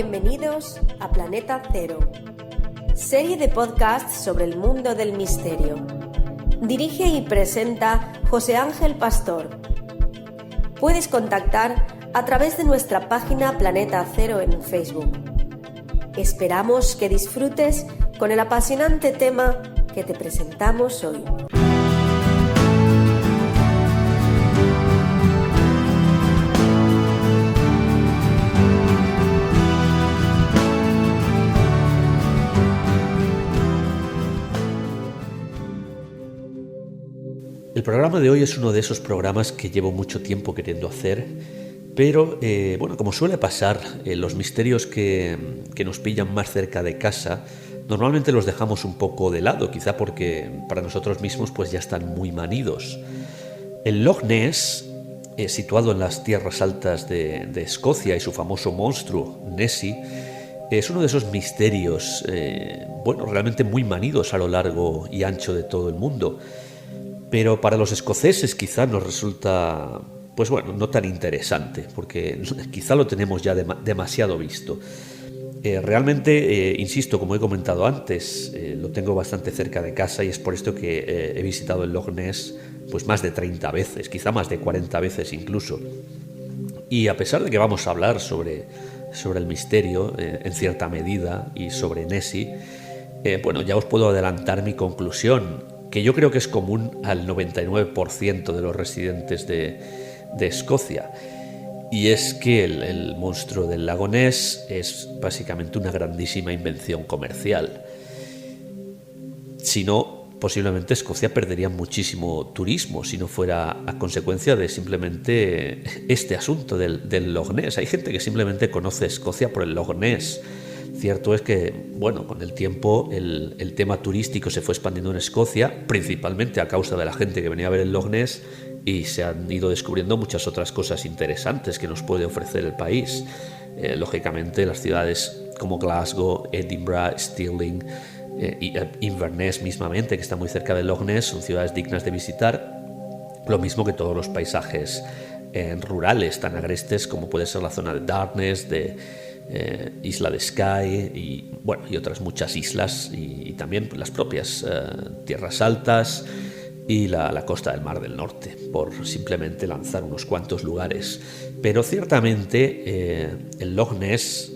bienvenidos a Planeta Cero, serie de podcasts sobre el mundo del misterio. Dirige y presenta José Ángel Pastor. Puedes contactar a través de nuestra página Planeta Cero en Facebook. Esperamos que disfrutes con el apasionante tema que te presentamos hoy. El programa de hoy es uno de esos programas que llevo mucho tiempo queriendo hacer, pero como suele pasar, los misterios que nos pillan más cerca de casa normalmente los dejamos un poco de lado, quizá porque para nosotros mismos pues ya están muy manidos. El Loch Ness, situado en las tierras altas de Escocia, y su famoso monstruo Nessie, es uno de esos misterios realmente muy manidos a lo largo y ancho de todo el mundo. Pero para los escoceses quizá nos resulta, no tan interesante, porque quizá lo tenemos ya demasiado visto. Realmente, insisto, como he comentado antes, lo tengo bastante cerca de casa y es por esto que he visitado el Loch Ness pues más de 30 veces, quizá más de 40 veces incluso. Y a pesar de que vamos a hablar sobre el misterio en cierta medida y sobre Nessie, ya os puedo adelantar mi conclusión, que yo creo que es común al 99% de los residentes de Escocia. Y es que el monstruo del lago Ness es básicamente una grandísima invención comercial. Si no, posiblemente Escocia perdería muchísimo turismo si no fuera a consecuencia de simplemente este asunto del Loch Ness. Hay gente que simplemente conoce Escocia por el Loch Ness. Cierto es que, con el tiempo el tema turístico se fue expandiendo en Escocia, principalmente a causa de la gente que venía a ver el Loch Ness, y se han ido descubriendo muchas otras cosas interesantes que nos puede ofrecer el país. Lógicamente, las ciudades como Glasgow, Edinburgh, Stirling y Inverness mismamente, que está muy cerca del Loch Ness, son ciudades dignas de visitar, lo mismo que todos los paisajes rurales tan agrestes como puede ser la zona de Dartness, de Isla de Skye y otras muchas islas y también las propias tierras altas y la costa del Mar del Norte, por simplemente lanzar unos cuantos lugares. Pero ciertamente el Loch Ness,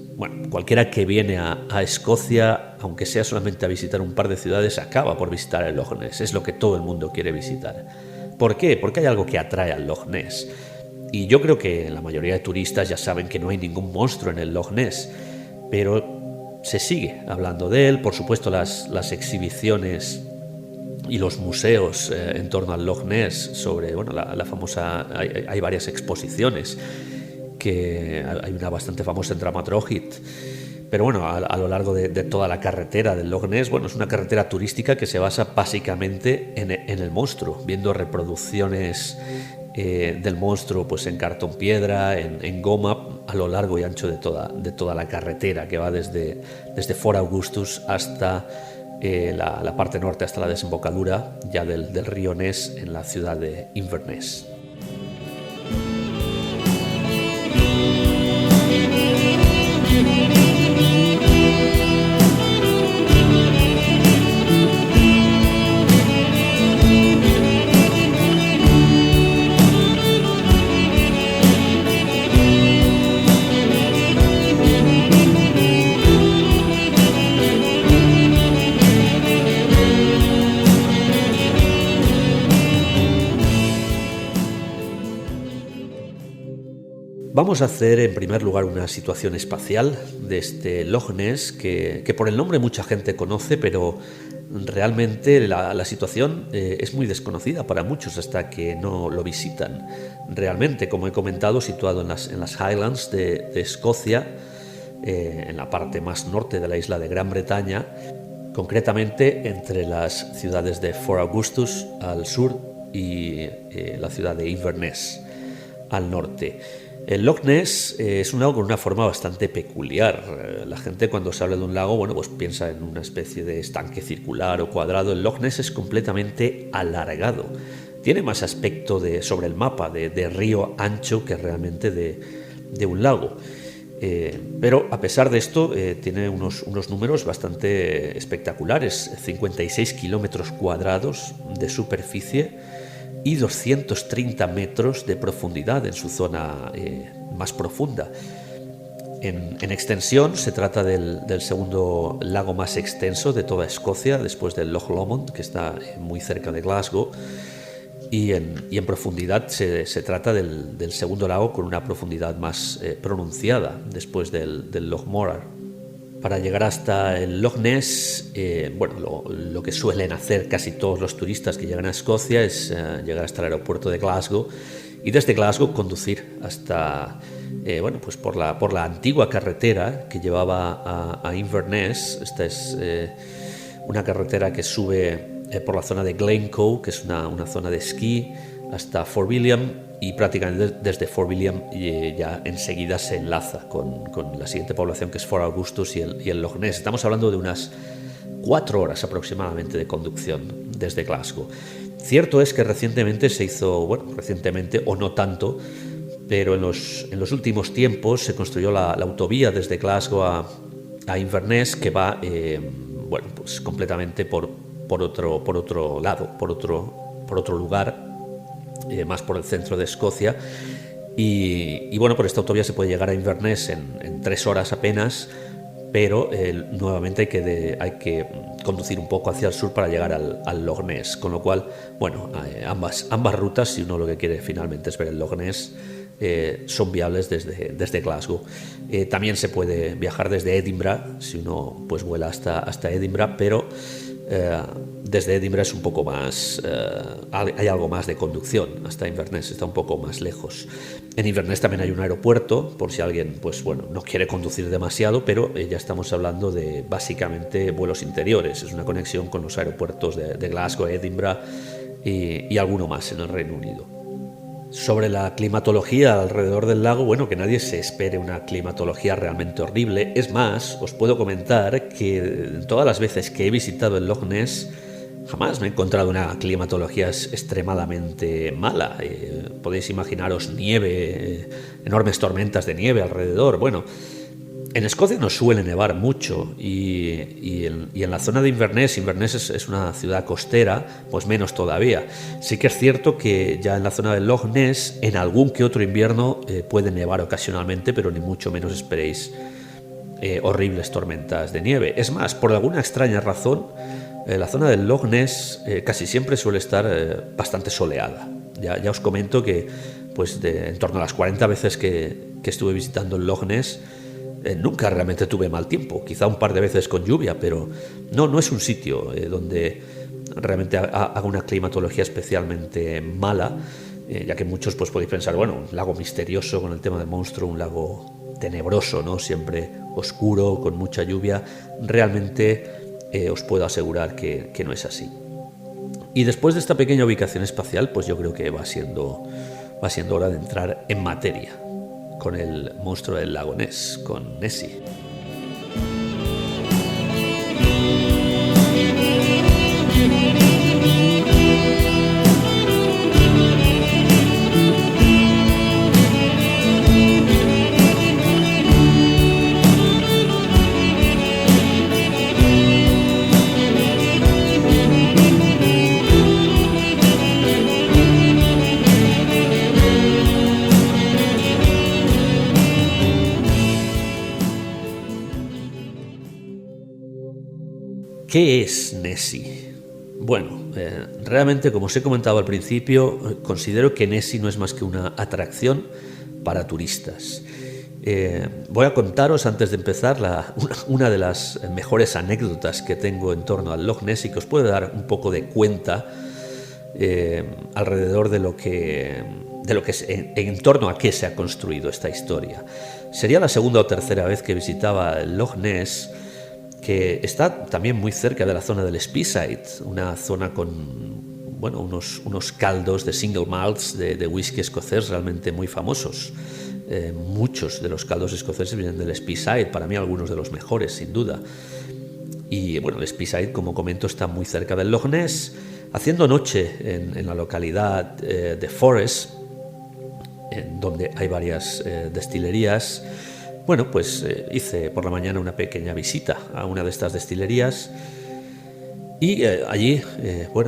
cualquiera que viene a Escocia, aunque sea solamente a visitar un par de ciudades, acaba por visitar el Loch Ness. Es lo que todo el mundo quiere visitar. ¿Por qué? Porque hay algo que atrae al Loch Ness. Y yo creo que la mayoría de turistas ya saben que no hay ningún monstruo en el Loch Ness, pero se sigue hablando de él. Por supuesto, las exhibiciones y los museos en torno al Loch Ness sobre la famosa... Hay varias exposiciones, que hay una bastante famosa en Dramatrohit. Pero a lo largo de toda la carretera del Loch Ness, es una carretera turística que se basa básicamente en el monstruo, viendo reproducciones del monstruo en cartón piedra, en goma, a lo largo y ancho de toda la carretera, que va desde Fort Augustus hasta la parte norte, hasta la desembocadura ya del río Ness en la ciudad de Inverness. Vamos a hacer en primer lugar una situación espacial de este Loch Ness que por el nombre mucha gente conoce, pero realmente la situación es muy desconocida para muchos hasta que no lo visitan. Realmente, como he comentado, situado en las Highlands de Escocia, en la parte más norte de la isla de Gran Bretaña, concretamente entre las ciudades de Fort Augustus al sur y la ciudad de Inverness al norte. El Loch Ness es un lago con una forma bastante peculiar. La gente, cuando se habla de un lago, piensa en una especie de estanque circular o cuadrado. El Loch Ness es completamente alargado. Tiene más aspecto sobre el mapa de río ancho que realmente de un lago. Pero a pesar de esto tiene unos números bastante espectaculares: 56 kilómetros cuadrados de superficie y 230 metros de profundidad en su zona más profunda. En extensión se trata del segundo lago más extenso de toda Escocia, después del Loch Lomond, que está muy cerca de Glasgow, y en profundidad se trata del segundo lago con una profundidad más pronunciada, después del Loch Morar. Para llegar hasta el Loch Ness, lo que suelen hacer casi todos los turistas que llegan a Escocia es llegar hasta el aeropuerto de Glasgow y desde Glasgow conducir hasta por la antigua carretera que llevaba a Inverness. Esta es una carretera que sube por la zona de Glencoe, que es una zona de esquí, hasta Fort William, y prácticamente desde Fort William ya enseguida se enlaza con la siguiente población, que es Fort Augustus y el Loch Ness. Estamos hablando de unas 4 horas aproximadamente de conducción desde Glasgow. Cierto es que recientemente se hizo, recientemente o no tanto, pero en los últimos tiempos se construyó la autovía desde Glasgow a Inverness, que va completamente por otro lado, por otro lugar, más por el centro de Escocia, y por esta autovía se puede llegar a Inverness en 3 horas apenas, pero nuevamente hay que conducir un poco hacia el sur para llegar al Loch Ness, con lo cual, ambas rutas, si uno lo que quiere finalmente es ver el Loch Ness, son viables desde Glasgow. También se puede viajar desde Edinburgh, si uno pues vuela hasta Edinburgh, pero desde Edinburgh es un poco más, hay algo más de conducción. Hasta Inverness está un poco más lejos. En Inverness también hay un aeropuerto, por si alguien no quiere conducir demasiado, pero ya estamos hablando de básicamente vuelos interiores. Es una conexión con los aeropuertos de Glasgow, Edinburgh y alguno más en el Reino Unido. Sobre la climatología alrededor del lago, que nadie se espere una climatología realmente horrible. Es más, os puedo comentar que todas las veces que he visitado el Loch Ness jamás me he encontrado una climatología extremadamente mala. Podéis imaginaros nieve, enormes tormentas de nieve alrededor. En Escocia no suele nevar mucho y en la zona de Inverness es una ciudad costera, pues menos todavía. Sí que es cierto que ya en la zona del Loch Ness en algún que otro invierno puede nevar ocasionalmente, pero ni mucho menos esperéis horribles tormentas de nieve. Es más, por alguna extraña razón, la zona del Loch Ness casi siempre suele estar bastante soleada. Ya os comento que en torno a las 40 veces que estuve visitando el Loch Ness, nunca realmente tuve mal tiempo, quizá un par de veces con lluvia, pero no es un sitio donde realmente haga una climatología especialmente mala, ya que muchos podéis pensar, un lago misterioso con el tema del monstruo, un lago tenebroso, ¿no? Siempre oscuro, con mucha lluvia. Realmente os puedo asegurar que no es así. Y después de esta pequeña ubicación espacial, yo creo que va siendo hora de entrar en materia con el monstruo del lago Ness, con Nessie. ¿Qué es Nessie? Realmente, como os he comentado al principio, considero que Nessie no es más que una atracción para turistas. Voy a contaros, antes de empezar, una de las mejores anécdotas que tengo en torno al Loch Ness y que os puede dar un poco de cuenta alrededor de lo que en torno a qué se ha construido esta historia. Sería la segunda o tercera vez que visitaba el Loch Ness, que está también muy cerca de la zona del Speyside, una zona con unos caldos de single malts de whisky escocés realmente muy famosos. Muchos de los caldos escoceses vienen del Speyside, para mí algunos de los mejores, sin duda. Y el Speyside, como comento, está muy cerca del Loch Ness. Haciendo noche en la localidad de Forres, en donde hay varias destilerías, Bueno, pues hice por la mañana una pequeña visita a una de estas destilerías y allí,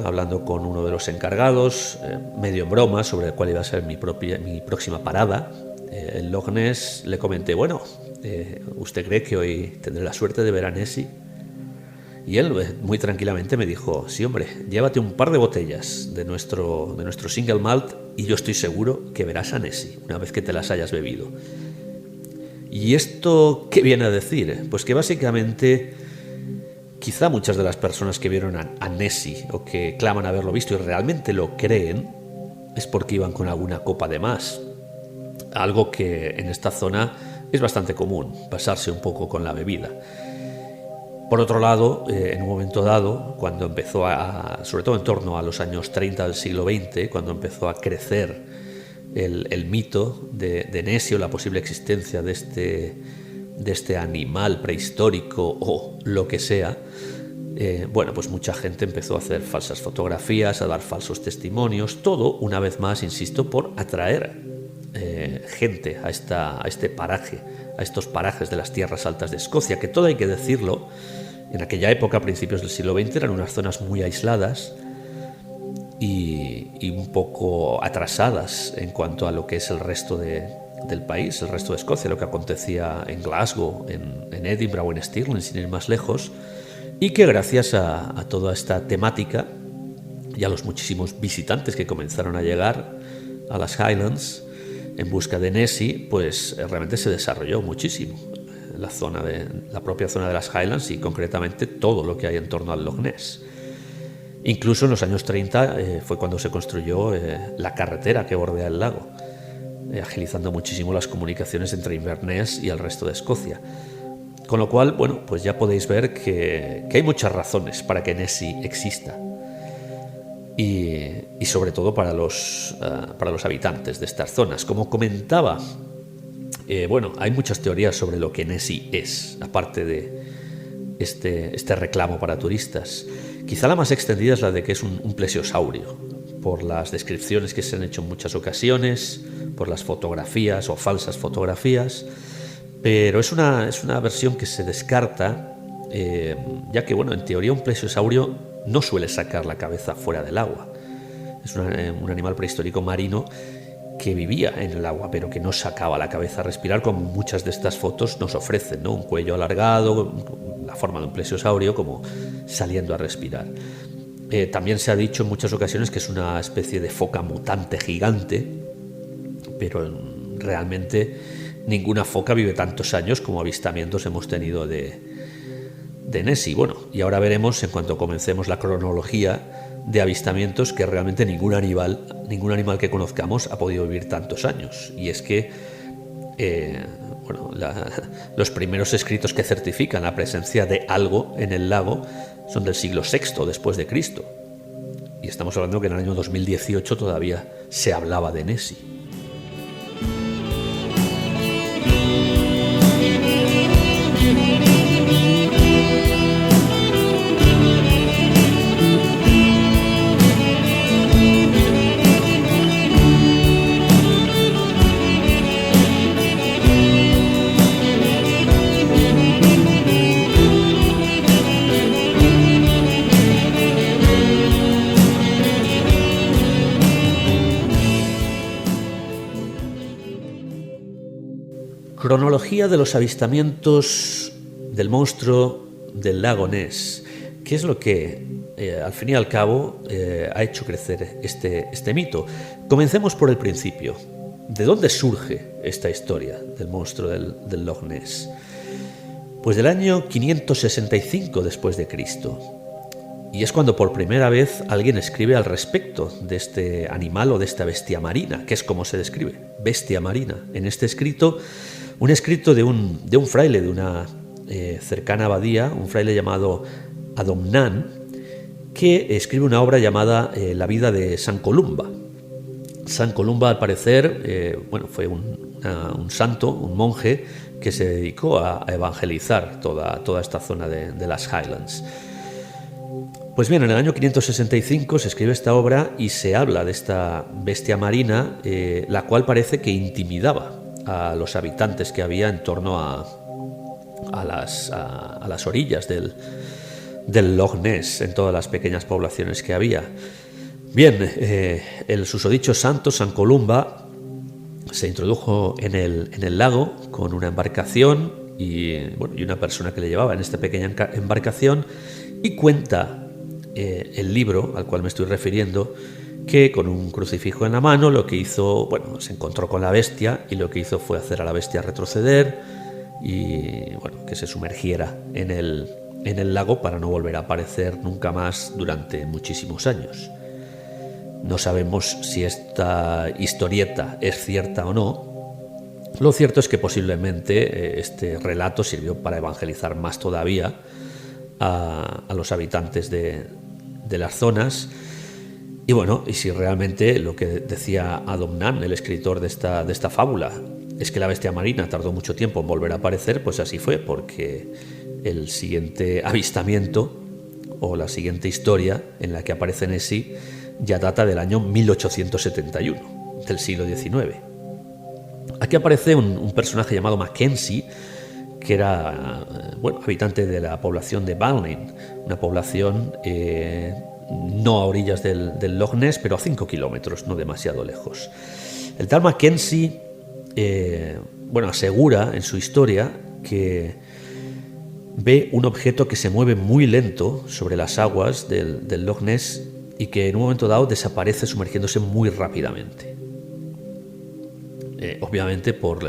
hablando con uno de los encargados, medio en broma sobre cuál iba a ser mi próxima parada, el Loch Ness, le comenté, ¿usted cree que hoy tendré la suerte de ver a Nessie? Y él muy tranquilamente me dijo, sí hombre, llévate un par de botellas de nuestro single malt y yo estoy seguro que verás a Nessie una vez que te las hayas bebido. ¿Y esto qué viene a decir? Pues que básicamente quizá muchas de las personas que vieron a Nessie o que claman haberlo visto y realmente lo creen es porque iban con alguna copa de más. Algo que en esta zona es bastante común, pasarse un poco con la bebida. Por otro lado, en un momento dado, cuando empezó sobre todo en torno a los años 30 del siglo XX, cuando empezó a crecer el mito de Nessie o la posible existencia de este animal prehistórico o lo que sea, pues mucha gente empezó a hacer falsas fotografías, a dar falsos testimonios, todo, una vez más, insisto, por atraer gente a este paraje, a estos parajes de las tierras altas de Escocia, que todo hay que decirlo, en aquella época, a principios del siglo XX, eran unas zonas muy aisladas y un poco atrasadas en cuanto a lo que es el resto del país, el resto de Escocia, lo que acontecía en Glasgow, en Edinburgh o en Stirling, sin ir más lejos, y que gracias a toda esta temática y a los muchísimos visitantes que comenzaron a llegar a las Highlands en busca de Nessie, pues realmente se desarrolló muchísimo la propia zona de las Highlands y concretamente todo lo que hay en torno al Loch Ness. Incluso en los años 30 fue cuando se construyó la carretera que bordea el lago, agilizando muchísimo las comunicaciones entre Inverness y el resto de Escocia. Con lo cual, pues ya podéis ver que hay muchas razones para que Nessie exista. Y sobre todo para los habitantes de estas zonas. Como comentaba, hay muchas teorías sobre lo que Nessie es, aparte de este reclamo para turistas. Quizá la más extendida es la de que es un plesiosaurio, por las descripciones que se han hecho en muchas ocasiones, por las fotografías o falsas fotografías, pero es una versión que se descarta, ya que, en teoría un plesiosaurio no suele sacar la cabeza fuera del agua. Es un animal prehistórico marino que vivía en el agua, pero que no sacaba la cabeza a respirar, como muchas de estas fotos nos ofrecen, ¿no? Un cuello alargado, la forma de un plesiosaurio, como saliendo a respirar. También se ha dicho en muchas ocasiones que es una especie de foca mutante gigante, pero realmente ninguna foca vive tantos años como avistamientos hemos tenido de Nessie. Y ahora veremos, en cuanto comencemos la cronología de avistamientos, que realmente ningún animal que conozcamos ha podido vivir tantos años. Y es que los primeros escritos que certifican la presencia de algo en el lago son del siglo VI después de Cristo. Y estamos hablando que en el año 2018 todavía se hablaba de Nessie. Cronología de los avistamientos del monstruo del lago Ness. ¿Qué es lo que, al fin y al cabo, ha hecho crecer este mito? Comencemos por el principio. ¿De dónde surge esta historia del monstruo del Loch Ness? Pues del año 565 después de Cristo. Y es cuando por primera vez alguien escribe al respecto de este animal o de esta bestia marina, que es como se describe, bestia marina. En este escrito, un escrito de un fraile de una cercana abadía, un fraile llamado Adomnan, que escribe una obra llamada La vida de San Columba. San Columba, al parecer, fue un santo, un monje, que se dedicó a evangelizar toda esta zona de las Highlands. Pues bien, en el año 565 se escribe esta obra y se habla de esta bestia marina, la cual parece que intimidaba a los habitantes que había en torno a las orillas del Loch Ness, en todas las pequeñas poblaciones que había. Bien, el susodicho santo, San Columba, se introdujo en el lago con una embarcación y una persona que le llevaba en esta pequeña embarcación, y cuenta el libro al cual me estoy refiriendo que con un crucifijo en la mano lo que hizo, se encontró con la bestia y lo que hizo fue hacer a la bestia retroceder y que se sumergiera en el lago para no volver a aparecer nunca más durante muchísimos años. No sabemos si esta historieta es cierta o no. Lo cierto es que posiblemente este relato sirvió para evangelizar más todavía a los habitantes de las zonas. Y si realmente lo que decía Adamnan, el escritor de esta fábula, es que la bestia marina tardó mucho tiempo en volver a aparecer, pues así fue, porque el siguiente avistamiento o la siguiente historia en la que aparece Nessie ya data del año 1871, del siglo XIX. Aquí aparece un personaje llamado Mackenzie, que era habitante de la población de Balmain, una población no a orillas del Loch Ness, pero a 5 kilómetros, no demasiado lejos. El tal Mackenzie asegura en su historia que ve un objeto que se mueve muy lento sobre las aguas del Loch Ness y que en un momento dado desaparece sumergiéndose muy rápidamente. Obviamente por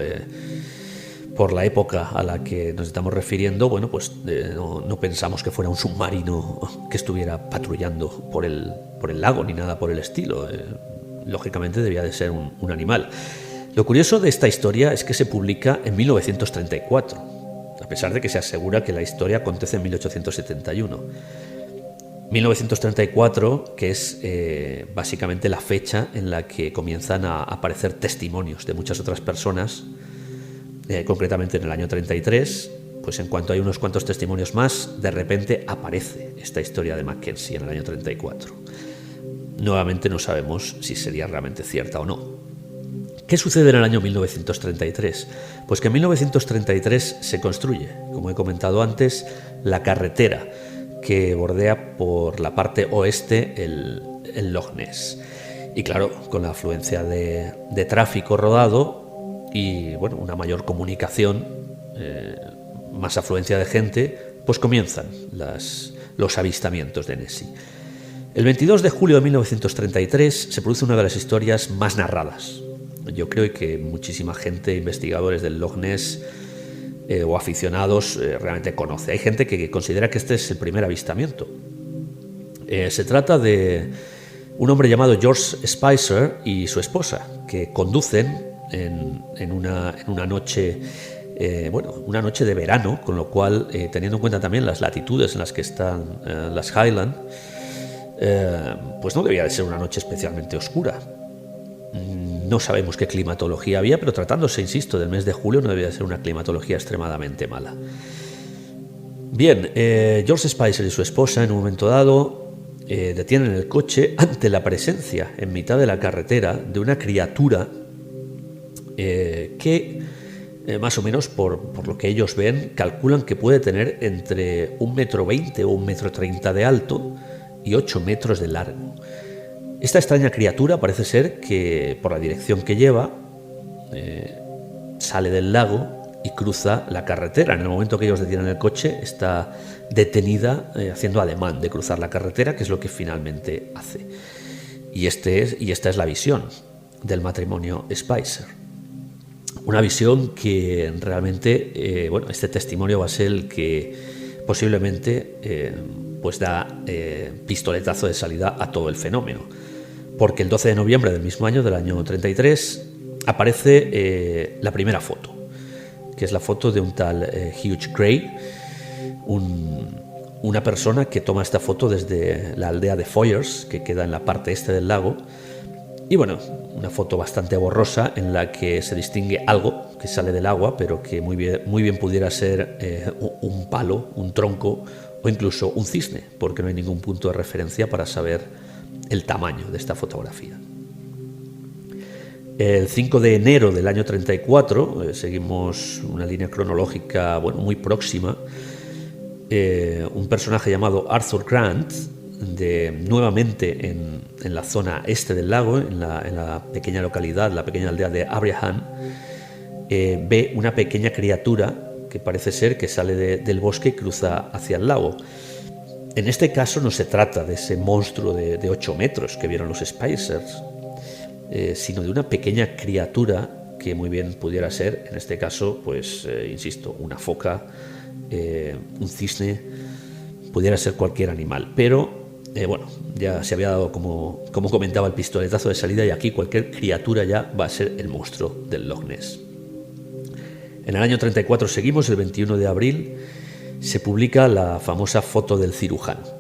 la época a la que nos estamos refiriendo, no pensamos que fuera un submarino que estuviera patrullando por el lago ni nada por el estilo. Lógicamente debía de ser un animal. Lo curioso de esta historia es que se publica en 1934, a pesar de que se asegura que la historia acontece en 1871. 1934, que es básicamente la fecha en la que comienzan a aparecer testimonios de muchas otras personas, concretamente en el año 33, pues en cuanto hay unos cuantos testimonios más, de repente aparece esta historia de Mackenzie en el año 34. Nuevamente no sabemos si sería realmente cierta o no. ¿Qué sucede en el año 1933? Pues que en 1933 se construye, como he comentado antes, la carretera que bordea por la parte oeste el Loch Ness. Y claro, con la afluencia de tráfico rodado y una mayor comunicación, más afluencia de gente, pues comienzan los avistamientos de Nessie. El 22 de julio de 1933 se produce una de las historias más narradas. Yo creo que muchísima gente, investigadores del Loch Ness o aficionados, realmente conoce. Hay gente que considera que este es el primer avistamiento. Se trata de un hombre llamado George Spicer y su esposa, que conducen en una noche, una noche de verano, con lo cual, teniendo en cuenta también las latitudes en las que están las Highlands, pues no debía de ser una noche especialmente oscura. No sabemos qué climatología había, pero tratándose, insisto, del mes de julio, no debía de ser una climatología extremadamente mala. Bien, George Spicer y su esposa, en un momento dado, detienen el coche ante la presencia, en mitad de la carretera, de una criatura que, más o menos por lo que ellos ven, calculan que puede tener entre 1,20 m o 1,30 m de alto y 8 metros de largo. Esta extraña criatura parece ser que, por la dirección que lleva, sale del lago y cruza la carretera. En el momento que ellos detienen el coche, está detenida haciendo ademán de cruzar la carretera, que es lo que finalmente hace. Y esta es la visión del matrimonio Spicer. Una visión que realmente, este testimonio va a ser el que posiblemente pues da pistoletazo de salida a todo el fenómeno. Porque el 12 de noviembre del mismo año, del año 33, aparece la primera foto, que es la foto de un tal Hugh Gray, una persona que toma esta foto desde la aldea de Foyers, que queda en la parte este del lago, y una foto bastante borrosa en la que se distingue algo que sale del agua, pero que muy bien pudiera ser un palo, un tronco o incluso un cisne, porque no hay ningún punto de referencia para saber el tamaño de esta fotografía. El 5 de enero del año 34, seguimos una línea cronológica muy próxima, un personaje llamado Arthur Grant, nuevamente en la zona este del lago, en la pequeña localidad, la pequeña aldea de Abraham, ve una pequeña criatura que parece ser que sale del bosque y cruza hacia el lago. En este caso no se trata de ese monstruo de 8 metros que vieron los Spacers, sino de una pequeña criatura que muy bien pudiera ser, en este caso, pues insisto, una foca, un cisne, pudiera ser cualquier animal. Pero, ya se había dado, como comentaba, el pistoletazo de salida, y aquí cualquier criatura ya va a ser el monstruo del Loch Ness. En el año 34 seguimos, el 21 de abril, se publica la famosa foto del cirujano.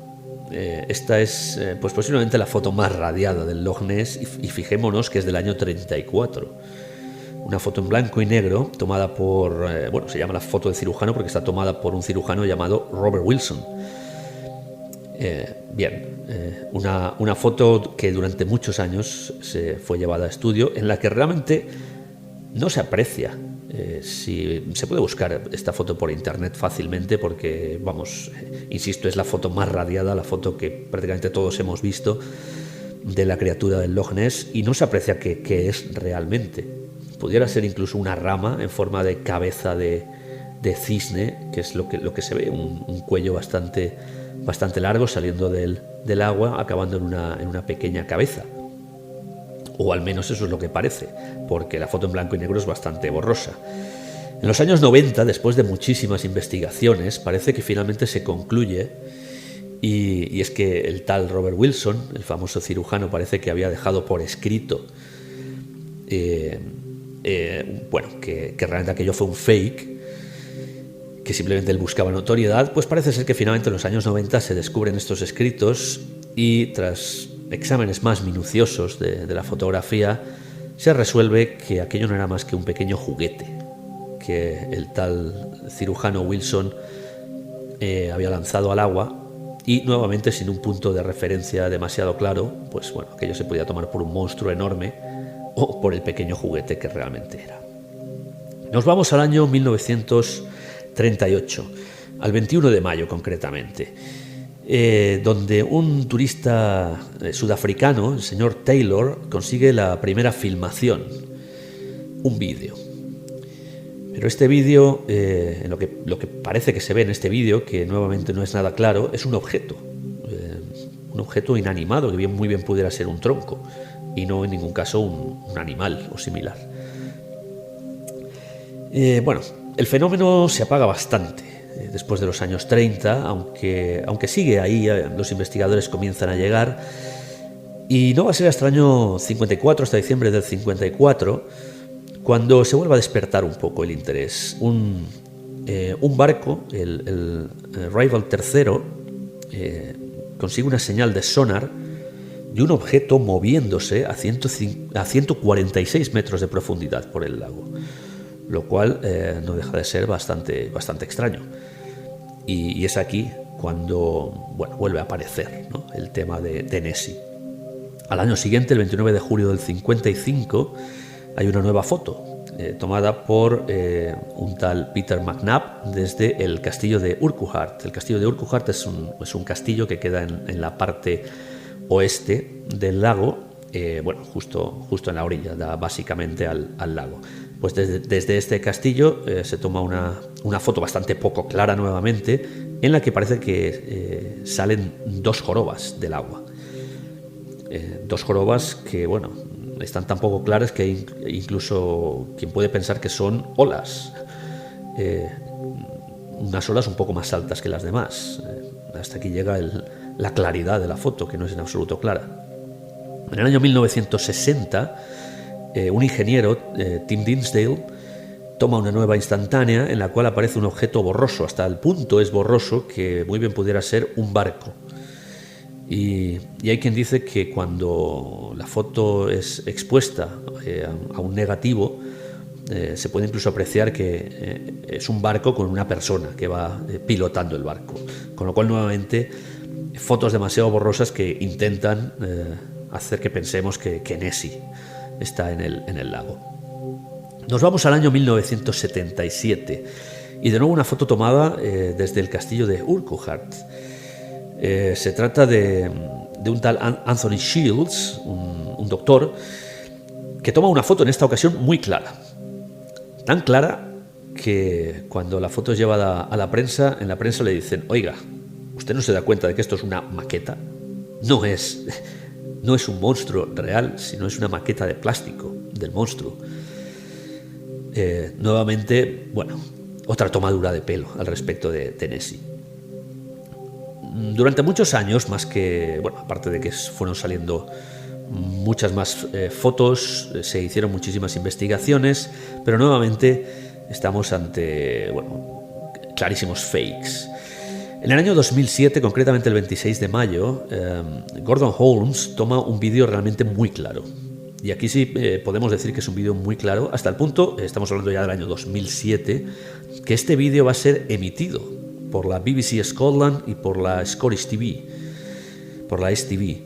Esta es pues posiblemente la foto más radiada del Loch Ness, y fijémonos que es del año 34. Una foto en blanco y negro tomada por, se llama la foto del cirujano porque está tomada por un cirujano llamado Robert Wilson. Una foto que durante muchos años se fue llevada a estudio, en la que realmente no se aprecia. Si se puede buscar esta foto por internet fácilmente, porque insisto, es la foto más radiada, la foto que prácticamente todos hemos visto de la criatura del Loch Ness, y no se aprecia qué es realmente. Pudiera ser incluso una rama en forma de cabeza de cisne, que es lo que se ve, un cuello bastante largo saliendo del agua, acabando en una pequeña cabeza. O al menos eso es lo que parece, porque la foto en blanco y negro es bastante borrosa. En los años 90, después de muchísimas investigaciones, parece que finalmente se concluye, y es que el tal Robert Wilson, el famoso cirujano, parece que había dejado por escrito que realmente aquello fue un fake, que simplemente él buscaba notoriedad. Pues parece ser que finalmente en los años 90 se descubren estos escritos, y tras exámenes más minuciosos de la fotografía, se resuelve que aquello no era más que un pequeño juguete que el tal cirujano Wilson había lanzado al agua, y nuevamente sin un punto de referencia demasiado claro, pues aquello se podía tomar por un monstruo enorme o por el pequeño juguete que realmente era. Nos vamos al año 1938, al 21 de mayo concretamente, donde un turista sudafricano, el señor Taylor, consigue la primera filmación, un vídeo. Pero este vídeo, lo que parece que se ve en este vídeo, que nuevamente no es nada claro, es un objeto inanimado, que muy bien pudiera ser un tronco, y no en ningún caso un animal o similar. El fenómeno se apaga bastante después de los años 30, aunque sigue ahí, los investigadores comienzan a llegar, y no va a ser hasta el año 54, hasta diciembre del 54, cuando se vuelve a despertar un poco el interés. Un barco, el Rival III, consigue una señal de sonar de un objeto moviéndose a 146 metros de profundidad por el lago, lo cual no deja de ser bastante extraño. Y es aquí cuando vuelve a aparecer, ¿no?, el tema de Nessie. Al año siguiente, el 29 de julio del 55, hay una nueva foto tomada por un tal Peter McNabb desde el castillo de Urquhart. El castillo de Urquhart es un castillo que queda en la parte oeste del lago, justo en la orilla, da básicamente al lago. Pues desde este castillo se toma una foto bastante poco clara nuevamente, en la que parece que salen dos jorobas del agua. Dos jorobas que, están tan poco claras que incluso quien puede pensar que son olas. Unas olas un poco más altas que las demás. Hasta aquí llega la claridad de la foto, que no es en absoluto clara. En el año 1960, un ingeniero, Tim Dinsdale, toma una nueva instantánea en la cual aparece un objeto borroso. Hasta el punto es borroso que muy bien pudiera ser un barco. Y hay quien dice que cuando la foto es expuesta a un negativo, se puede incluso apreciar que es un barco con una persona que va pilotando el barco. Con lo cual, nuevamente, fotos demasiado borrosas que intentan hacer que pensemos que Nessie está en el lago. Nos vamos al año 1977 y de nuevo una foto tomada desde el castillo de Urquhart. Se trata de un tal Anthony Shields, un doctor, que toma una foto en esta ocasión muy clara. Tan clara que cuando la foto es llevada a la prensa, en la prensa le dicen: oiga, ¿usted no se da cuenta de que esto es una maqueta? No es un monstruo real, sino es una maqueta de plástico del monstruo. Nuevamente, bueno, otra tomadura de pelo al respecto de Nessie. Durante muchos años, más que, bueno, aparte de que fueron saliendo muchas más fotos, se hicieron muchísimas investigaciones, pero nuevamente estamos ante, bueno, clarísimos fakes. En el año 2007, concretamente el 26 de mayo, Gordon Holmes toma un vídeo realmente muy claro. Y aquí sí podemos decir que es un vídeo muy claro, hasta el punto, estamos hablando ya del año 2007, que este vídeo va a ser emitido por la BBC Scotland y por la Scottish TV, por la STV.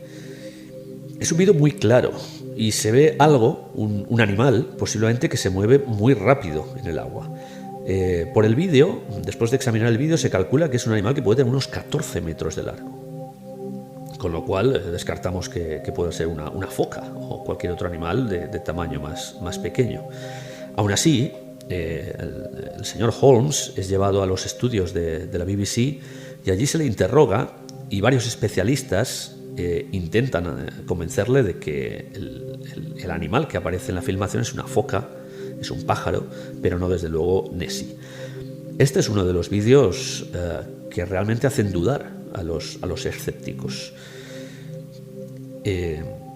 Es un vídeo muy claro y se ve algo, un animal, posiblemente que se mueve muy rápido en el agua. Por el vídeo, después de examinar el vídeo, se calcula que es un animal que puede tener unos 14 metros de largo. Con lo cual descartamos que pueda ser una foca o cualquier otro animal de tamaño más pequeño. Aún así, el señor Holmes es llevado a los estudios de la BBC y allí se le interroga y varios especialistas intentan convencerle de que el animal que aparece en la filmación es una foca, es un pájaro, pero no desde luego Nessie. Este es uno de los vídeos que realmente hacen dudar a los escépticos.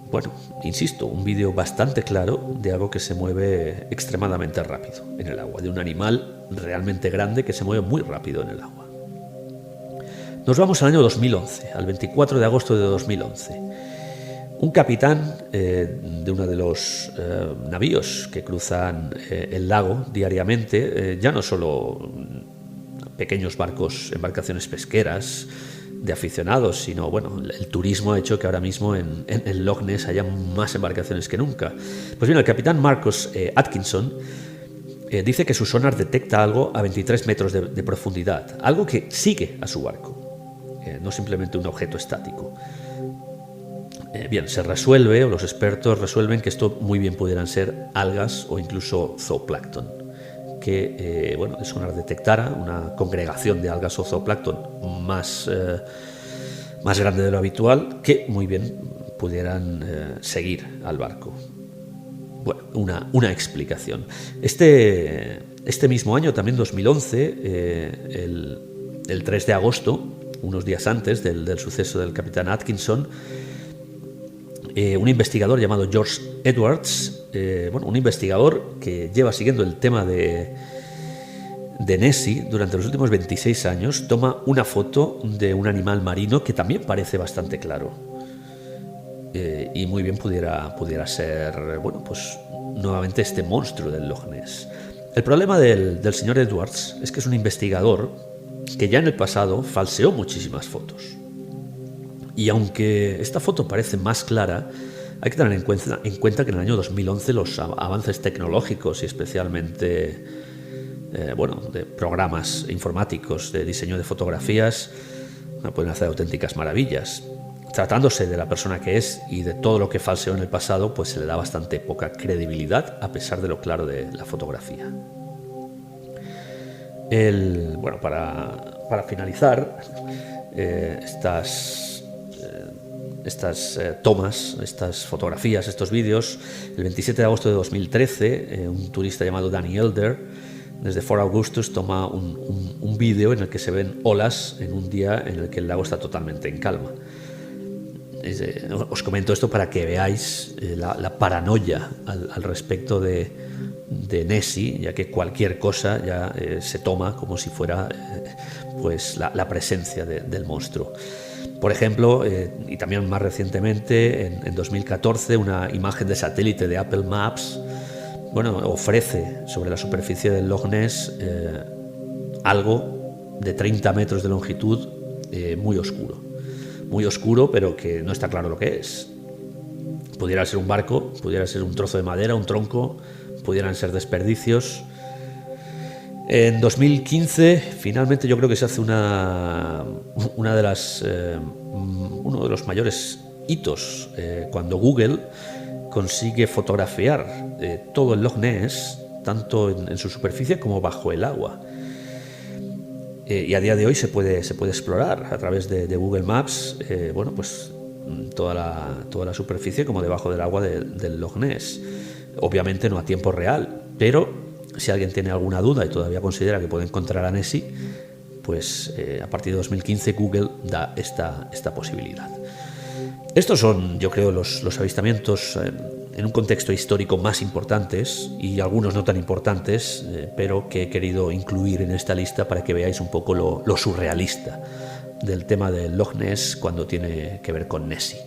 Bueno, insisto, un vídeo bastante claro de algo que se mueve extremadamente rápido en el agua, de un animal realmente grande que se mueve muy rápido en el agua. Nos vamos al año 2011, al 24 de agosto de 2011. Un capitán de uno de los navíos que cruzan el lago diariamente, ya no solo pequeños barcos, embarcaciones pesqueras de aficionados, sino bueno, el turismo ha hecho que ahora mismo en el Loch Ness haya más embarcaciones que nunca. Pues bien, el capitán Marcus Atkinson dice que su sonar detecta algo a 23 metros de profundidad, algo que sigue a su barco, no simplemente un objeto estático. Bien, se resuelve, o los expertos resuelven que esto muy bien pudieran ser algas o incluso zooplancton, que bueno, el sonar detectara una congregación de algas o zooplancton más grande de lo habitual, que muy bien pudieran seguir al barco. Bueno, una explicación. Este mismo año, también 2011, el 3 de agosto, unos días antes del suceso del capitán Atkinson, un investigador llamado George Edwards, un investigador que lleva siguiendo el tema de Nessie durante los últimos 26 años, toma una foto de un animal marino que también parece bastante claro. Y muy bien pudiera ser, bueno, pues nuevamente este monstruo del Loch Ness. El problema del señor Edwards es que es un investigador que ya en el pasado falseó muchísimas fotos. Y aunque esta foto parece más clara, hay que tener en cuenta que en el año 2011 los avances tecnológicos y especialmente de programas informáticos de diseño de fotografías pueden hacer auténticas maravillas. Tratándose de la persona que es y de todo lo que falseó en el pasado, pues se le da bastante poca credibilidad a pesar de lo claro de la fotografía. Para finalizar, estas tomas, estas fotografías, estos vídeos, el 27 de agosto de 2013, un turista llamado Danny Elder, desde Fort Augustus, toma un vídeo en el que se ven olas en un día en el que el lago está totalmente en calma. Os comento esto para que veáis la paranoia al respecto de Nessie, ya que cualquier cosa ya se toma como si fuera pues la presencia del monstruo. Por ejemplo, y también más recientemente, en 2014, una imagen de satélite de Apple Maps ofrece sobre la superficie del Loch Ness algo de 30 metros de longitud, muy oscuro, pero que no está claro lo que es. Pudiera ser un barco, pudiera ser un trozo de madera, un tronco, pudieran ser desperdicios. En 2015, finalmente, yo creo que se hace uno de los mayores hitos cuando Google consigue fotografiar todo el Loch Ness, tanto en su superficie como bajo el agua. Y a día de hoy se puede explorar a través de Google Maps, pues toda la superficie como debajo del agua del Loch Ness. Obviamente no a tiempo real, pero si alguien tiene alguna duda y todavía considera que puede encontrar a Nessie, pues a partir de 2015 Google da esta posibilidad. Estos son, yo creo, los avistamientos en un contexto histórico más importantes y algunos no tan importantes, pero que he querido incluir en esta lista para que veáis un poco lo surrealista del tema del Loch Ness cuando tiene que ver con Nessie.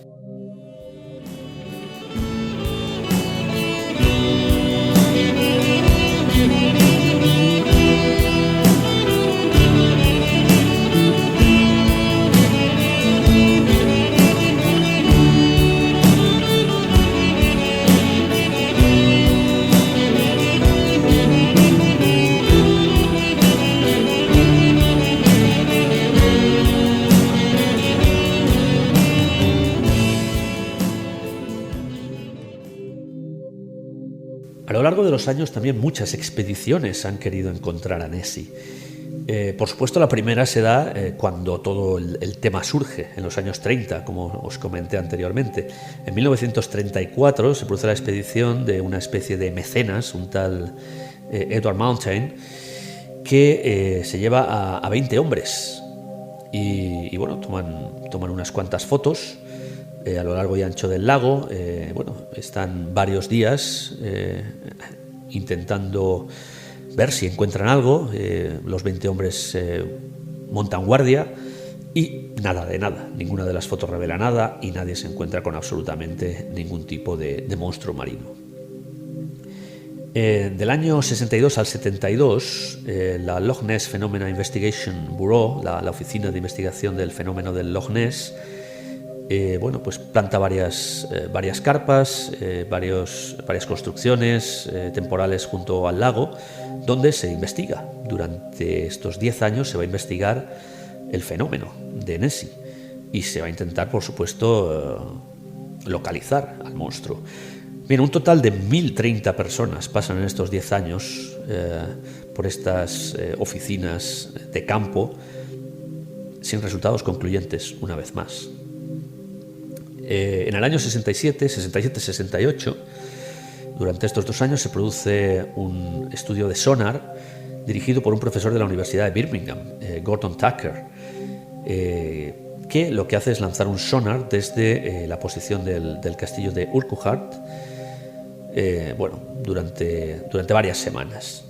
A lo largo de los años también muchas expediciones han querido encontrar a Nessie. Por supuesto, la primera se da cuando todo el tema surge, en los años 30, como os comenté anteriormente. En 1934 se produce la expedición de una especie de mecenas, un tal Edward Mountain, que se lleva a 20 hombres y toman unas cuantas fotos a lo largo y ancho del lago. Están varios días intentando ver si encuentran algo. Los 20 hombres montan guardia y nada de nada. Ninguna de las fotos revela nada y nadie se encuentra con absolutamente ningún tipo de monstruo marino. Del año 62 al 72, la Loch Ness Phenomena Investigation Bureau, la oficina de investigación del fenómeno del Loch Ness, planta varias carpas, varias construcciones temporales junto al lago, donde se investiga. Durante estos 10 años se va a investigar el fenómeno de Nessie y se va a intentar, por supuesto, localizar al monstruo. Bien, un total de 1.030 personas pasan en estos 10 años por estas oficinas de campo sin resultados concluyentes, una vez más. En el año 67-68, durante estos 2 años se produce un estudio de sonar dirigido por un profesor de la Universidad de Birmingham, Gordon Tucker, que lo que hace es lanzar un sonar desde la posición del castillo de Urquhart durante varias semanas.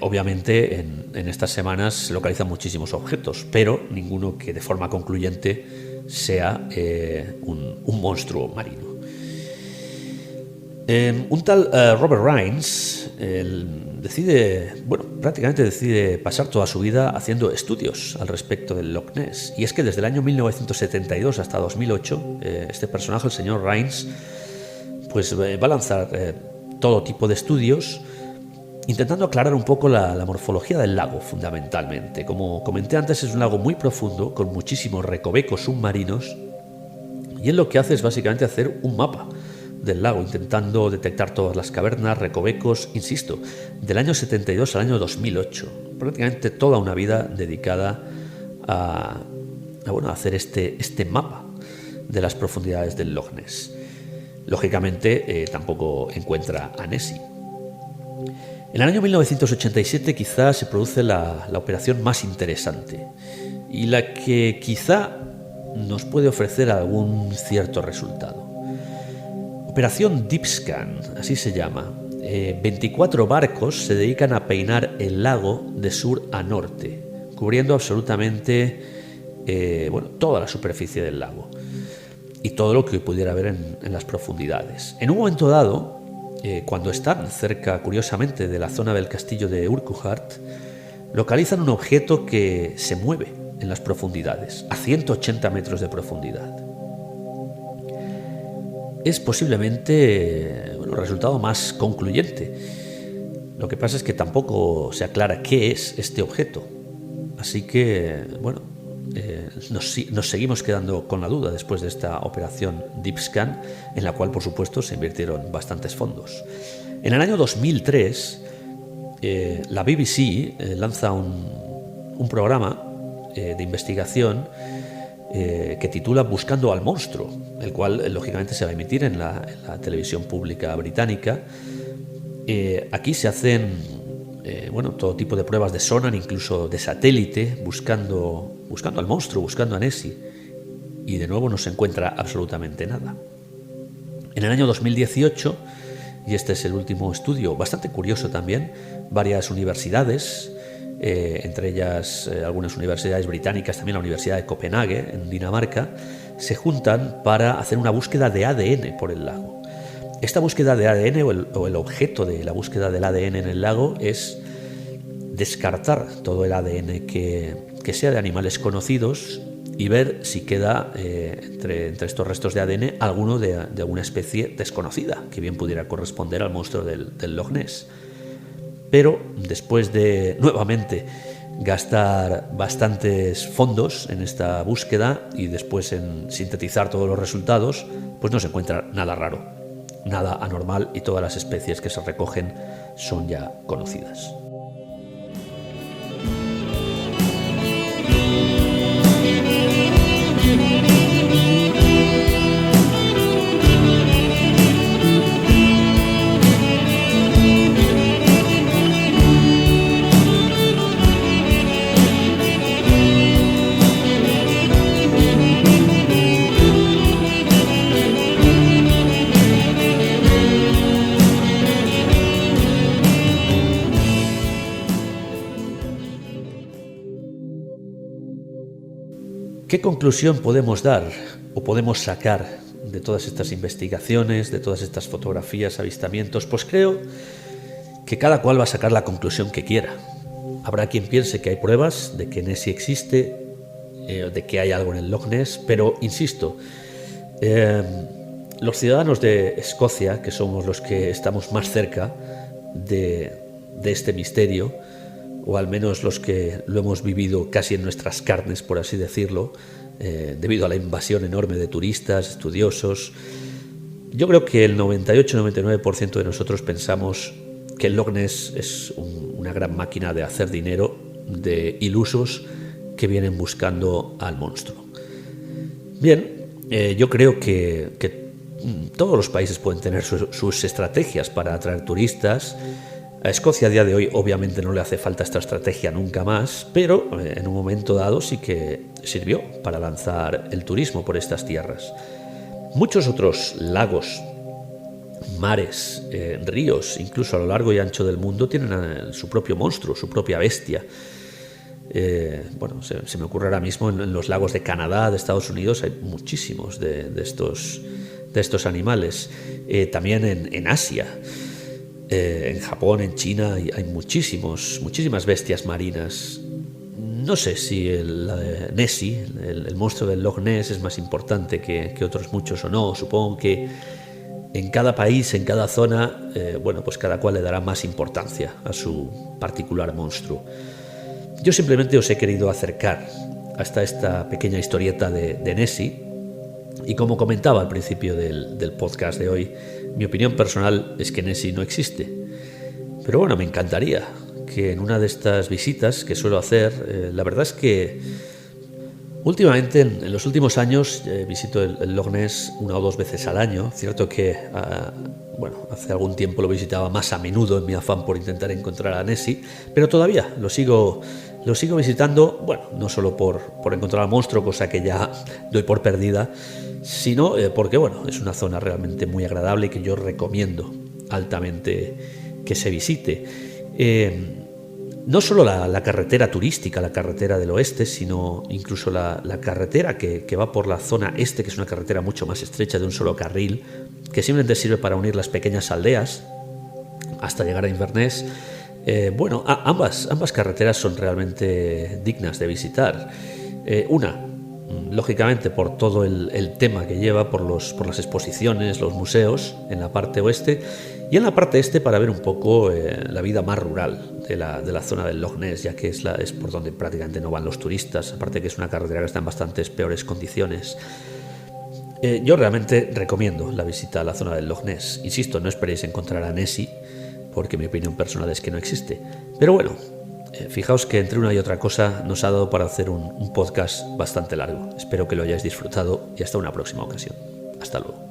Obviamente en estas semanas se localizan muchísimos objetos, pero ninguno que de forma concluyente sea un monstruo marino. Un tal Robert Rines prácticamente decide pasar toda su vida haciendo estudios al respecto del Loch Ness. Y es que desde el año 1972 hasta 2008, este personaje, el señor Rines, pues va a lanzar todo tipo de estudios intentando aclarar un poco la morfología del lago, fundamentalmente. Como comenté antes, es un lago muy profundo, con muchísimos recovecos submarinos, y él lo que hace es básicamente hacer un mapa del lago, intentando detectar todas las cavernas, recovecos, insisto, del año 72 al año 2008. Prácticamente toda una vida dedicada a hacer este mapa de las profundidades del Loch Ness. Lógicamente, tampoco encuentra a Nessie. En el año 1987 quizá se produce la operación más interesante y la que quizá nos puede ofrecer algún cierto resultado. Operación Deep Scan, así se llama. 24 barcos se dedican a peinar el lago de sur a norte, cubriendo absolutamente toda la superficie del lago y todo lo que pudiera haber en las profundidades. En un momento dado, cuando están cerca, curiosamente, de la zona del castillo de Urquhart, localizan un objeto que se mueve en las profundidades, a 180 metros de profundidad. es posiblemente el resultado más concluyente. Lo que pasa es que tampoco se aclara qué es este objeto. Así que, nos seguimos quedando con la duda después de esta operación Deep Scan, en la cual, por supuesto, se invirtieron bastantes fondos. En el año 2003, la BBC lanza un programa de investigación que titula Buscando al monstruo, el cual lógicamente se va a emitir en la televisión pública británica. Aquí se hacen todo tipo de pruebas de sonar, incluso de satélite, buscando al monstruo, buscando a Nessie, y de nuevo no se encuentra absolutamente nada. En el año 2018, y este es el último estudio, bastante curioso también, varias universidades, entre ellas algunas universidades británicas, también la Universidad de Copenhague, en Dinamarca, se juntan para hacer una búsqueda de ADN por el lago. Esta búsqueda de ADN, o el objeto de la búsqueda del ADN en el lago, es descartar todo el ADN que sea de animales conocidos y ver si queda entre estos restos de ADN alguno de alguna especie desconocida, que bien pudiera corresponder al monstruo del Loch Ness. Pero después de nuevamente gastar bastantes fondos en esta búsqueda y después en sintetizar todos los resultados, pues no se encuentra nada raro, nada anormal, y todas las especies que se recogen son ya conocidas. ¿Qué conclusión podemos dar o podemos sacar de todas estas investigaciones, de todas estas fotografías, avistamientos? Pues creo que cada cual va a sacar la conclusión que quiera. Habrá quien piense que hay pruebas de que Nessie existe, de que hay algo en el Loch Ness, pero insisto, los ciudadanos de Escocia, que somos los que estamos más cerca de este misterio, o al menos los que lo hemos vivido casi en nuestras carnes, por así decirlo, debido a la invasión enorme de turistas, estudiosos. Yo creo que el 98-99% de nosotros pensamos que el Loch Ness es una gran máquina de hacer dinero de ilusos que vienen buscando al monstruo. Bien, yo creo que todos los países pueden tener sus estrategias para atraer turistas. A Escocia a día de hoy obviamente no le hace falta esta estrategia nunca más, pero en un momento dado sí que sirvió para lanzar el turismo por estas tierras. Muchos otros lagos, mares, ríos, incluso a lo largo y ancho del mundo, tienen su propio monstruo, su propia bestia. Se me ocurre ahora mismo en los lagos de Canadá, de Estados Unidos, hay muchísimos de estos animales. También en Asia. En Japón, en China, hay muchísimas bestias marinas. No sé si el Nessie, el monstruo del Loch Ness, es más importante que otros muchos o no. Supongo que en cada país, en cada zona, pues cada cual le dará más importancia a su particular monstruo. Yo simplemente os he querido acercar hasta esta pequeña historieta de Nessie. Y como comentaba al principio del podcast de hoy, mi opinión personal es que Nessie no existe. Pero me encantaría que en una de estas visitas que suelo hacer, la verdad es que últimamente, en los últimos años, visito el Loch Ness 1 o 2 veces al año. Cierto que hace algún tiempo lo visitaba más a menudo en mi afán por intentar encontrar a Nessie, pero todavía lo sigo visitando, no solo por encontrar al monstruo, cosa que ya doy por perdida, sino porque es una zona realmente muy agradable y que yo recomiendo altamente que se visite. No solo la carretera turística, la carretera del oeste, sino incluso la carretera que va por la zona este, que es una carretera mucho más estrecha, de un solo carril, que simplemente sirve para unir las pequeñas aldeas hasta llegar a Inverness. Ambas carreteras son realmente dignas de visitar. Una lógicamente por todo el tema que lleva, por las exposiciones, los museos en la parte oeste, y en la parte este para ver un poco la vida más rural de la zona del Loch Ness, ya que es por donde prácticamente no van los turistas, aparte que es una carretera que está en bastantes peores condiciones. Yo realmente recomiendo la visita a la zona del Loch Ness. Insisto, no esperéis encontrar a Nessie, porque mi opinión personal es que no existe. Pero bueno, fijaos que entre una y otra cosa nos ha dado para hacer un podcast bastante largo. Espero que lo hayáis disfrutado y hasta una próxima ocasión. Hasta luego.